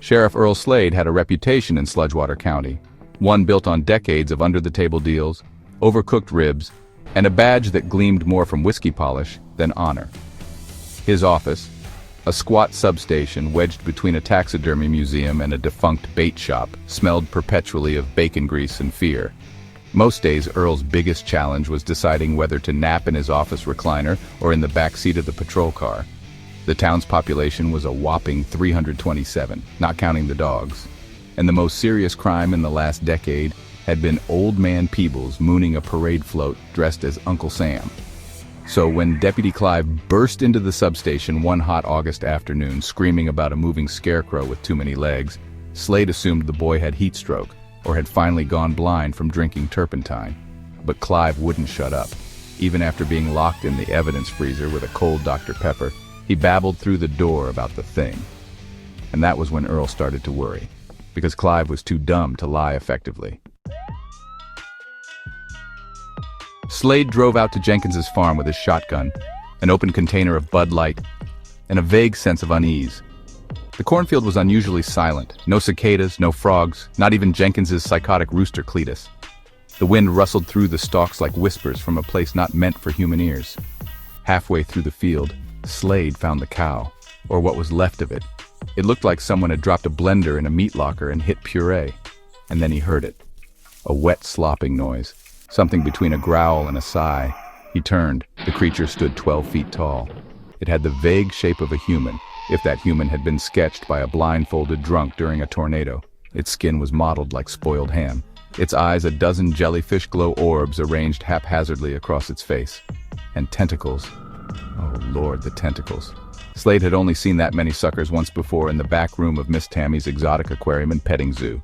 Sheriff Earl Slade had a reputation in Sludgewater County, one built on decades of under-the-table deals, overcooked ribs, and a badge that gleamed more from whiskey polish than honor. His office, a squat substation wedged between a taxidermy museum and a defunct bait shop, smelled perpetually of bacon grease and fear. Most days, Earl's biggest challenge was deciding whether to nap in his office recliner or in the back seat of the patrol car. The town's population was a whopping 327, not counting the dogs. And the most serious crime in the last decade had been Old Man Peebles mooning a parade float dressed as Uncle Sam. So when Deputy Clive burst into the substation one hot August afternoon screaming about a moving scarecrow with too many legs, Slade assumed the boy had heat stroke or had finally gone blind from drinking turpentine. But Clive wouldn't shut up. Even after being locked in the evidence freezer with a cold Dr. Pepper, he babbled through the door about the thing. And that was when Earl started to worry, because Clive was too dumb to lie effectively. Slade drove out to Jenkins's farm with his shotgun, an open container of Bud Light, and a vague sense of unease. The cornfield was unusually silent. No cicadas, no frogs, not even Jenkins's psychotic rooster Cletus. The wind rustled through the stalks like whispers from a place not meant for human ears. Halfway through the field, Slade found the cow, or what was left of it. It looked like someone had dropped a blender in a meat locker and hit puree. And then he heard it. A wet, slopping noise. Something between a growl and a sigh. He turned. The creature stood 12 feet tall. It had the vague shape of a human, if that human had been sketched by a blindfolded drunk during a tornado. Its skin was mottled like spoiled ham. Its eyes a dozen jellyfish glow orbs arranged haphazardly across its face. And tentacles. Oh Lord, the tentacles. Slade had only seen that many suckers once before in the back room of Miss Tammy's exotic aquarium and petting zoo.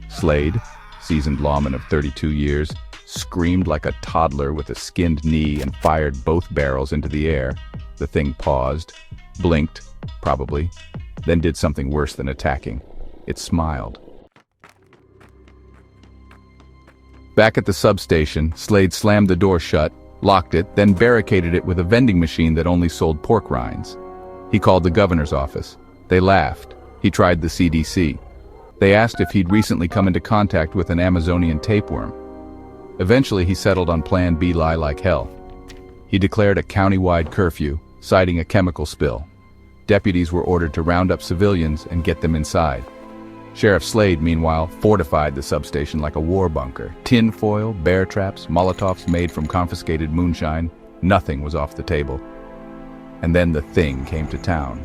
Slade, seasoned lawman of 32 years, screamed like a toddler with a skinned knee and fired both barrels into the air. The thing paused, blinked, probably, then did something worse than attacking. It smiled. Back at the substation, Slade slammed the door shut, locked it, then barricaded it with a vending machine that only sold pork rinds. He called the governor's office. They laughed. He tried the CDC. They asked if he'd recently come into contact with an Amazonian tapeworm. Eventually, he settled on Plan B lie like hell. He declared a county-wide curfew, citing a chemical spill. Deputies were ordered to round up civilians and get them inside. Sheriff Slade, meanwhile, fortified the substation like a war bunker. Tin foil, bear traps, Molotovs made from confiscated moonshine. Nothing was off the table. And then the thing came to town.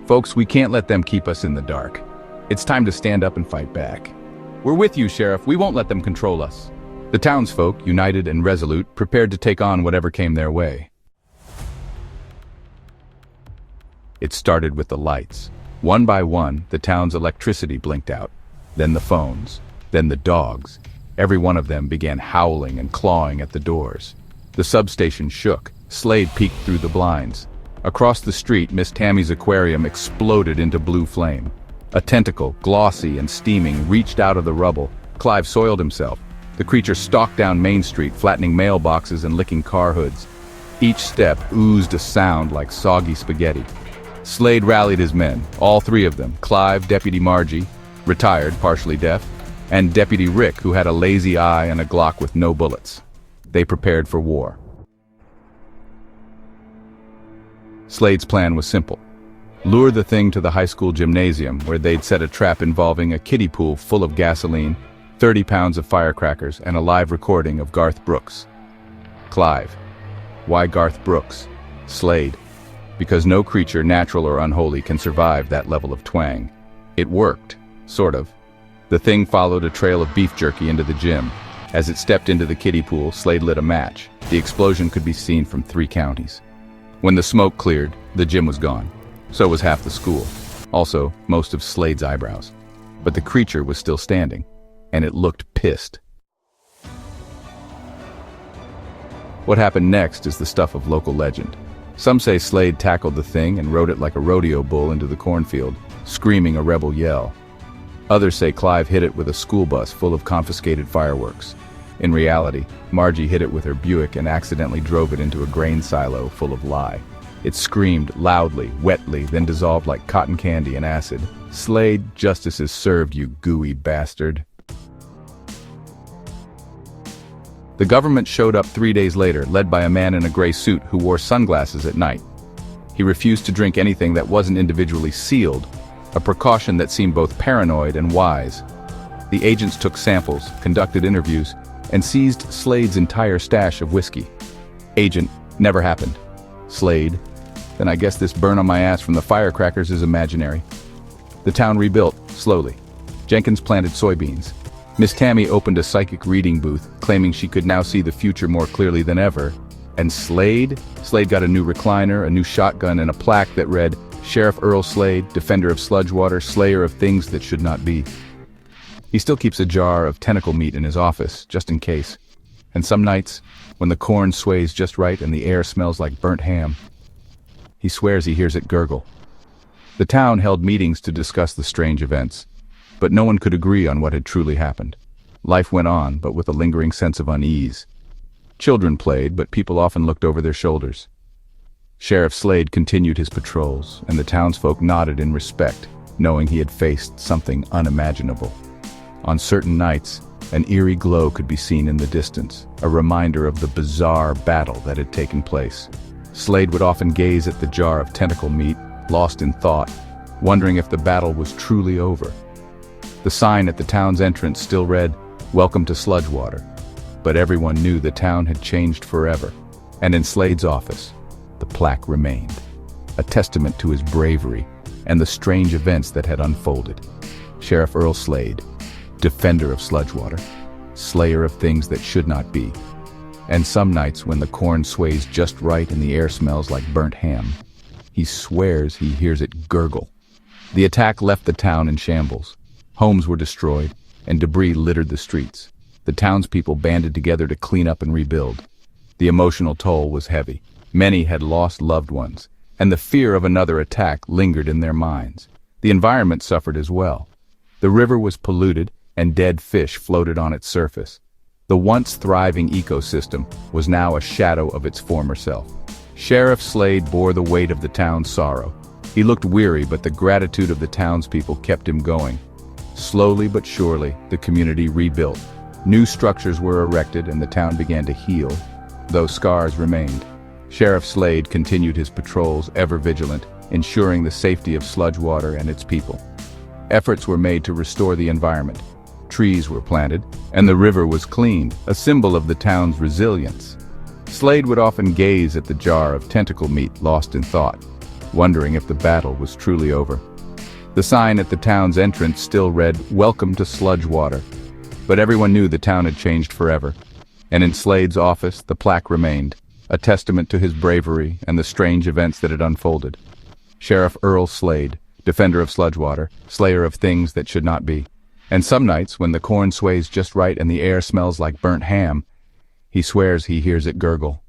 Folks, we can't let them keep us in the dark. It's time to stand up and fight back. We're with you, Sheriff. We won't let them control us. The townsfolk, united and resolute, prepared to take on whatever came their way. It started with the lights. One by one, the town's electricity blinked out. Then the phones. Then the dogs. Every one of them began howling and clawing at the doors. The substation shook. Slade peeked through the blinds. Across the street, Miss Tammy's aquarium exploded into blue flame. A tentacle, glossy and steaming, reached out of the rubble. Clive soiled himself. The creature stalked down Main Street, flattening mailboxes and licking car hoods. Each step oozed a sound like soggy spaghetti. Slade rallied his men, all three of them, Clive, Deputy Margie, retired, partially deaf, and Deputy Rick, who had a lazy eye and a Glock with no bullets. They prepared for war. Slade's plan was simple. Lure the thing to the high school gymnasium, where they'd set a trap involving a kiddie pool full of gasoline, 30 pounds of firecrackers, and a live recording of Garth Brooks. Clive. Why Garth Brooks? Slade. Because no creature, natural or unholy, can survive that level of twang. It worked. Sort of. The thing followed a trail of beef jerky into the gym. As it stepped into the kiddie pool, Slade lit a match. The explosion could be seen from 3 counties. When the smoke cleared, the gym was gone. So was half the school. Also, most of Slade's eyebrows. But the creature was still standing, and it looked pissed. What happened next is the stuff of local legend. Some say Slade tackled the thing and rode it like a rodeo bull into the cornfield, screaming a rebel yell. Others say Clive hit it with a school bus full of confiscated fireworks. In reality, Margie hit it with her Buick and accidentally drove it into a grain silo full of lye. It screamed loudly, wetly, then dissolved like cotton candy in acid. "Slade, justice is served, you gooey bastard." The government showed up 3 days later, led by a man in a gray suit who wore sunglasses at night. He refused to drink anything that wasn't individually sealed, a precaution that seemed both paranoid and wise. The agents took samples, conducted interviews, and seized Slade's entire stash of whiskey. Agent, never happened. Slade, then I guess this burn on my ass from the firecrackers is imaginary. The town rebuilt, slowly. Jenkins planted soybeans. Miss Tammy opened a psychic reading booth, claiming she could now see the future more clearly than ever. And Slade? Slade got a new recliner, a new shotgun, and a plaque that read, "Sheriff Earl Slade, defender of Sludgewater, slayer of things that should not be." He still keeps a jar of tentacle meat in his office, just in case. And some nights, when the corn sways just right and the air smells like burnt ham, he swears he hears it gurgle. The town held meetings to discuss the strange events, but no one could agree on what had truly happened. Life went on, but with a lingering sense of unease. Children played, but people often looked over their shoulders. Sheriff Slade continued his patrols, and the townsfolk nodded in respect, knowing he had faced something unimaginable. On certain nights, an eerie glow could be seen in the distance, a reminder of the bizarre battle that had taken place. Slade would often gaze at the jar of tentacle meat, lost in thought, wondering if the battle was truly over. The sign at the town's entrance still read, "Welcome to Sludgewater," but everyone knew the town had changed forever. And in Slade's office, the plaque remained, a testament to his bravery and the strange events that had unfolded. Sheriff Earl Slade, defender of Sludgewater, slayer of things that should not be. And some nights when the corn sways just right and the air smells like burnt ham, he swears he hears it gurgle. The attack left the town in shambles. Homes were destroyed, and debris littered the streets. The townspeople banded together to clean up and rebuild. The emotional toll was heavy. Many had lost loved ones, and the fear of another attack lingered in their minds. The environment suffered as well. The river was polluted, and dead fish floated on its surface. The once thriving ecosystem was now a shadow of its former self. Sheriff Slade bore the weight of the town's sorrow. He looked weary, but the gratitude of the townspeople kept him going. Slowly but surely, the community rebuilt. New structures were erected and the town began to heal, though scars remained. Sheriff Slade continued his patrols, ever vigilant, ensuring the safety of Sludgewater and its people. Efforts were made to restore the environment. Trees were planted, and the river was cleaned, a symbol of the town's resilience. Slade would often gaze at the jar of tentacle meat lost in thought, wondering if the battle was truly over. The sign at the town's entrance still read, "Welcome to Sludgewater," but everyone knew the town had changed forever. And in Slade's office, the plaque remained, a testament to his bravery and the strange events that had unfolded. Sheriff Earl Slade, defender of Sludgewater, slayer of things that should not be. And some nights, when the corn sways just right and the air smells like burnt ham, he swears he hears it gurgle.